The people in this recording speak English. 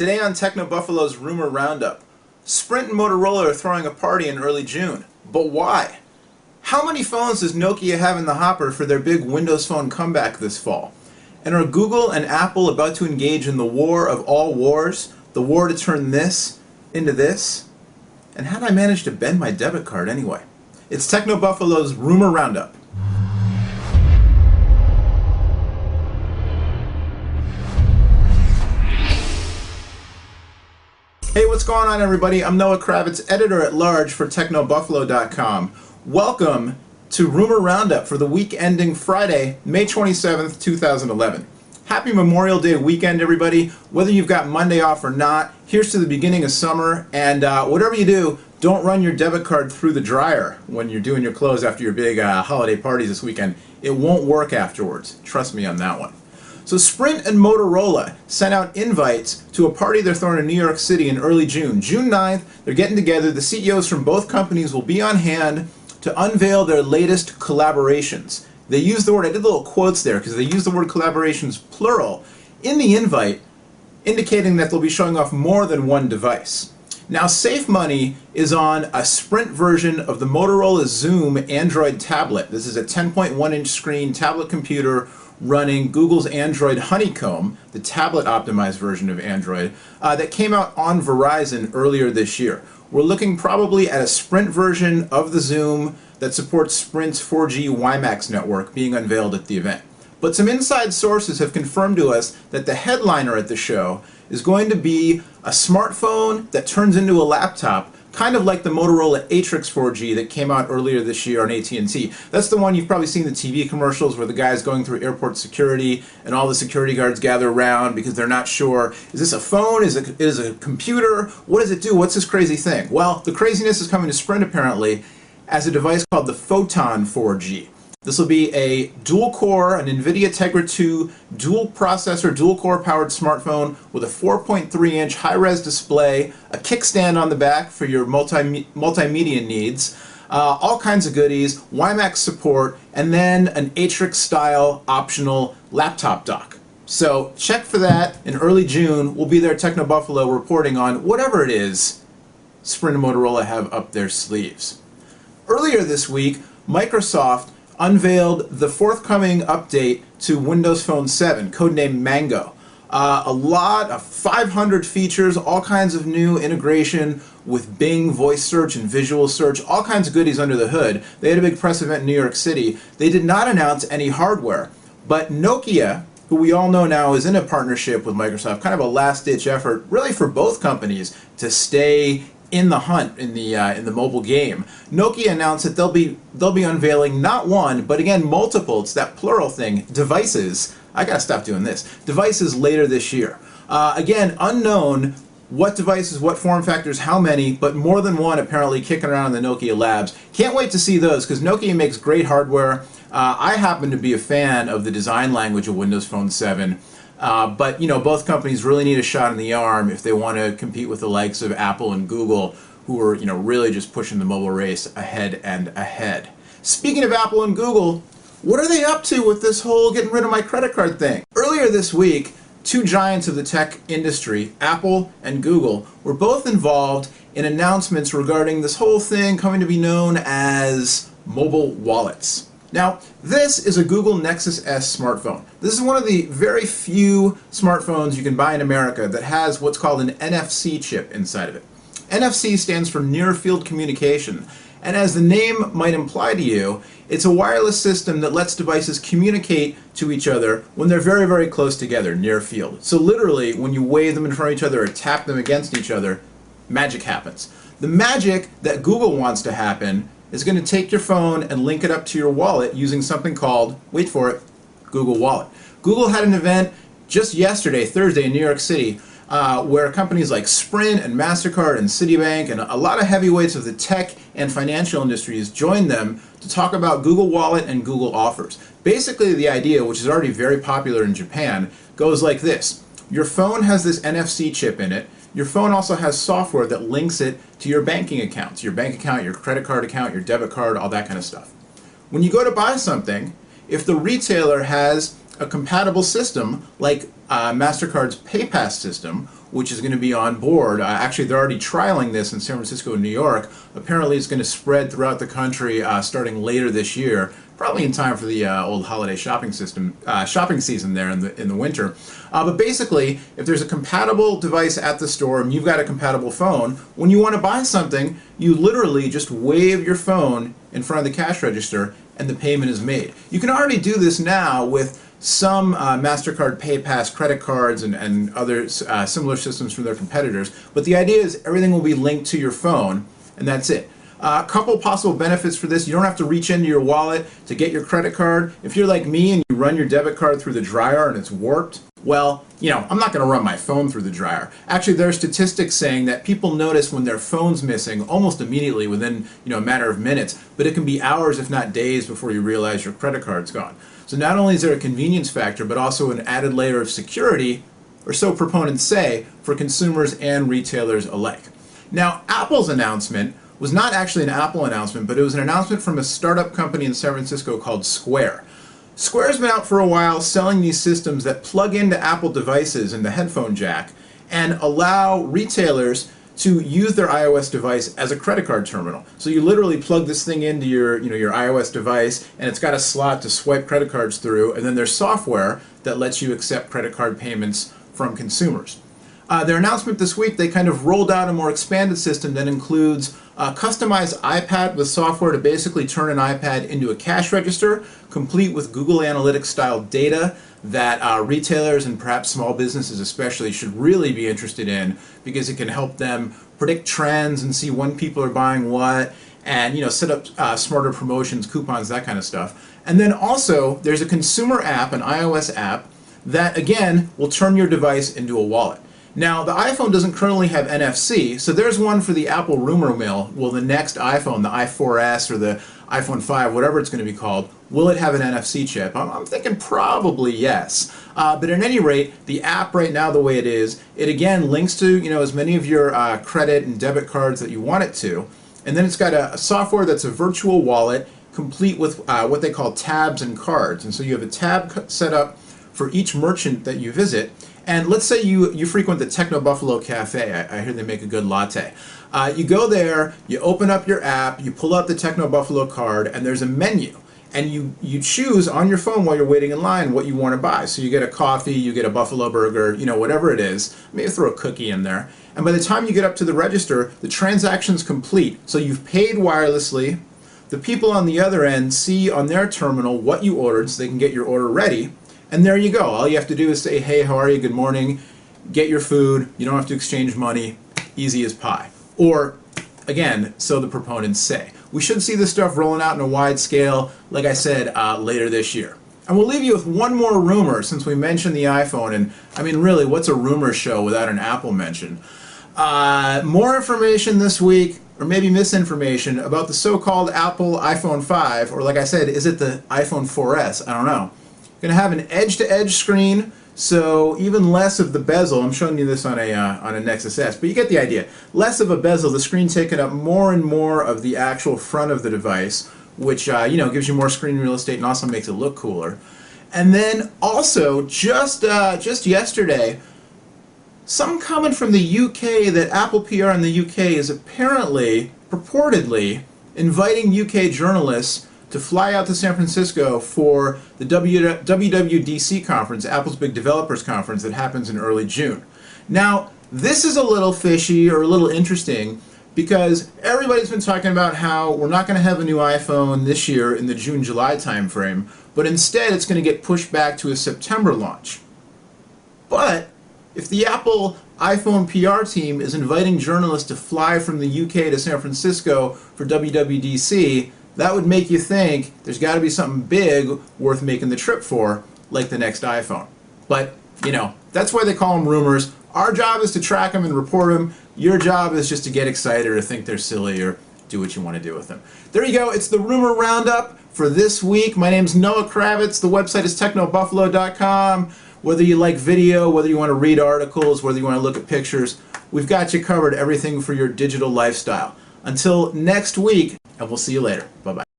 Today on Techno Buffalo's Rumor Roundup, Sprint and Motorola are throwing a party in early June. But why? How many phones does Nokia have in the hopper for their big Windows Phone comeback this fall? And are Google and Apple about to engage in the war of all wars? The war to turn this into this? And how did I manage to bend my debit card anyway? It's Techno Buffalo's Rumor Roundup. Hey, what's going on, everybody? I'm Noah Kravitz, editor-at-large for TechnoBuffalo.com. Welcome to Rumor Roundup for the week ending Friday, May 27th, 2011. Happy Memorial Day weekend, everybody. Whether you've got Monday off or not, here's to the beginning of summer, and whatever you do, don't run your debit card through the dryer when you're doing your clothes after your big holiday parties this weekend. It won't work afterwards. Trust me on that one. So Sprint and Motorola sent out invites to a party they're throwing in New York City in early June. June 9th, they're getting together. The CEOs from both companies will be on hand to unveil their latest collaborations. They use the word, I did little quotes there because they use the word collaborations plural in the invite, indicating that they'll be showing off more than one device. Now, Safe Money is on a Sprint version of the Motorola Xoom Android tablet. This is a 10.1-inch screen tablet computer running Google's Android Honeycomb, the tablet-optimized version of Android, that came out on Verizon earlier this year. We're looking probably at a Sprint version of the Xoom that supports Sprint's 4G WiMAX network being unveiled at the event. But some inside sources have confirmed to us that the headliner at the show is going to be a smartphone that turns into a laptop, kind of like the Motorola Atrix 4G that came out earlier this year on AT&T. That's the one you've probably seen the TV commercials where the guy's going through airport security and all the security guards gather around because they're not sure, is this a phone, is it a computer, what does it do, what's this crazy thing? Well, the craziness is coming to Sprint apparently as a device called the Photon 4G. This will be a dual-core, an NVIDIA Tegra 2 dual-processor, dual-core powered smartphone with a 4.3-inch high-res display, a kickstand on the back for your multimedia needs, all kinds of goodies, WiMAX support, and then an Atrix-style optional laptop dock. So check for that in early June. We'll be there at Techno Buffalo reporting on whatever it is Sprint and Motorola have up their sleeves. Earlier this week, Microsoft unveiled the forthcoming update to Windows Phone 7, codenamed Mango. A lot of 500 features, all kinds of new integration with Bing voice search and visual search, all kinds of goodies under the hood. They had a big press event in New York City. They did not announce any hardware, but Nokia, who we all know now is in a partnership with Microsoft, kind of a last-ditch effort, really for both companies to stay in the hunt in the mobile game. Nokia announced that they'll be unveiling not one, but again multiple. It's that plural thing. Devices. I gotta stop doing this. Devices later this year. Again, unknown what devices, what form factors, how many, but more than one apparently kicking around in the Nokia labs. Can't wait to see those because Nokia makes great hardware. I happen to be a fan of the design language of Windows Phone 7. But, you know, both companies really need a shot in the arm if they want to compete with the likes of Apple and Google, who are, you know, really just pushing the mobile race ahead and ahead. Speaking of Apple and Google, what are they up to with this whole getting rid of my credit card thing? Earlier this week, two giants of the tech industry, Apple and Google, were both involved in announcements regarding this whole thing coming to be known as mobile wallets. Now, this is a Google Nexus S smartphone. This is one of the very few smartphones you can buy in America that has what's called an NFC chip inside of it. NFC stands for Near Field Communication, and as the name might imply to you, it's a wireless system that lets devices communicate to each other when they're very, very close together, near field. So literally, when you wave them in front of each other or tap them against each other, magic happens. The magic that Google wants to happen is going to take your phone and link it up to your wallet using something called, wait for it, Google Wallet. Google had an event just yesterday, Thursday, in New York City, where companies like Sprint and MasterCard and Citibank and a lot of heavyweights of the tech and financial industries joined them to talk about Google Wallet and Google Offers. Basically, the idea, which is already very popular in Japan, goes like this. Your phone has this NFC chip in it. Your phone also has software that links it to your banking accounts, your bank account, your credit card account, your debit card, all that kind of stuff. When you go to buy something, if the retailer has a compatible system like MasterCard's PayPass system, which is going to be on board. Actually, they're already trialing this in San Francisco and New York. Apparently, it's going to spread throughout the country starting later this year, probably in time for the old holiday shopping season there in the winter. But basically, if there's a compatible device at the store and you've got a compatible phone, when you want to buy something, you literally just wave your phone in front of the cash register and the payment is made. You can already do this now with some MasterCard PayPass credit cards and other similar systems from their competitors, but the idea is everything will be linked to your phone, and that's it. A couple possible benefits for this: you don't have to reach into your wallet to get your credit card. If you're like me and you run your debit card through the dryer and it's warped, well, I'm not going to run my phone through the dryer. Actually, there are statistics saying that people notice when their phone's missing almost immediately within a matter of minutes, but it can be hours if not days before you realize your credit card's gone. So not only is there a convenience factor, but also an added layer of security, or so proponents say, for consumers and retailers alike. Now, Apple's announcement was not actually an Apple announcement, but it was an announcement from a startup company in San Francisco called Square. Square's been out for a while selling these systems that plug into Apple devices in the headphone jack and allow retailers to use their iOS device as a credit card terminal. So you literally plug this thing into your iOS device, and it's got a slot to swipe credit cards through, and then there's software that lets you accept credit card payments from consumers. Their announcement this week, they kind of rolled out a more expanded system that includes a customized iPad with software to basically turn an iPad into a cash register, complete with Google Analytics style data that retailers and perhaps small businesses especially should really be interested in, because it can help them predict trends and see when people are buying what, and set up smarter promotions, coupons, that kind of stuff. And then also there's a consumer app, an iOS app, that again will turn your device into a wallet. Now, the iPhone doesn't currently have NFC, so there's one for the Apple rumor mill. Will the next iPhone, the i4S or the iPhone 5, whatever it's going to be called, will it have an NFC chip? I'm thinking probably yes. But at any rate, the app right now, the way it is, it again links to as many of your credit and debit cards that you want it to. And then it's got a software that's a virtual wallet complete with what they call tabs and cards. And so you have a tab set up for each merchant that you visit. And let's say you frequent the Techno Buffalo Cafe. I hear they make a good latte. You go there, you open up your app, you pull out the Techno Buffalo card, and there's a menu. And you choose on your phone while you're waiting in line what you want to buy. So you get a coffee, you get a buffalo burger, whatever it is. Maybe throw a cookie in there. And by the time you get up to the register, the transaction's complete. So you've paid wirelessly. The people on the other end see on their terminal what you ordered so they can get your order ready. And there you go. All you have to do is say, hey, how are you? Good morning. Get your food. You don't have to exchange money. Easy as pie. Or, again, so the proponents say. We should see this stuff rolling out in a wide scale, like I said, later this year. And we'll leave you with one more rumor since we mentioned the iPhone. And, I mean, really, what's a rumor show without an Apple mention? More information this week, or maybe misinformation, about the so-called Apple iPhone 5, or like I said, is it the iPhone 4S? I don't know. Going to have an edge-to-edge screen, so even less of the bezel. I'm showing you this on a Nexus S, but you get the idea. Less of a bezel, the screen taking up more and more of the actual front of the device, which gives you more screen real estate and also makes it look cooler. And then also, just yesterday, some comment from the UK that Apple PR in the UK is apparently, purportedly, inviting UK journalists to fly out to San Francisco for the WWDC conference, Apple's big developers conference that happens in early June. Now, this is a little fishy or a little interesting because everybody's been talking about how we're not going to have a new iPhone this year in the June-July timeframe, but instead it's going to get pushed back to a September launch. But if the Apple iPhone PR team is inviting journalists to fly from the UK to San Francisco for WWDC, that would make you think there's got to be something big worth making the trip for, like the next iPhone. But, that's why they call them rumors. Our job is to track them and report them. Your job is just to get excited or think they're silly or do what you want to do with them. There you go. It's the Rumor Roundup for this week. My name's Noah Kravitz. The website is technobuffalo.com. Whether you like video, whether you want to read articles, whether you want to look at pictures, we've got you covered, everything for your digital lifestyle. Until next week, and we'll see you later. Bye-bye.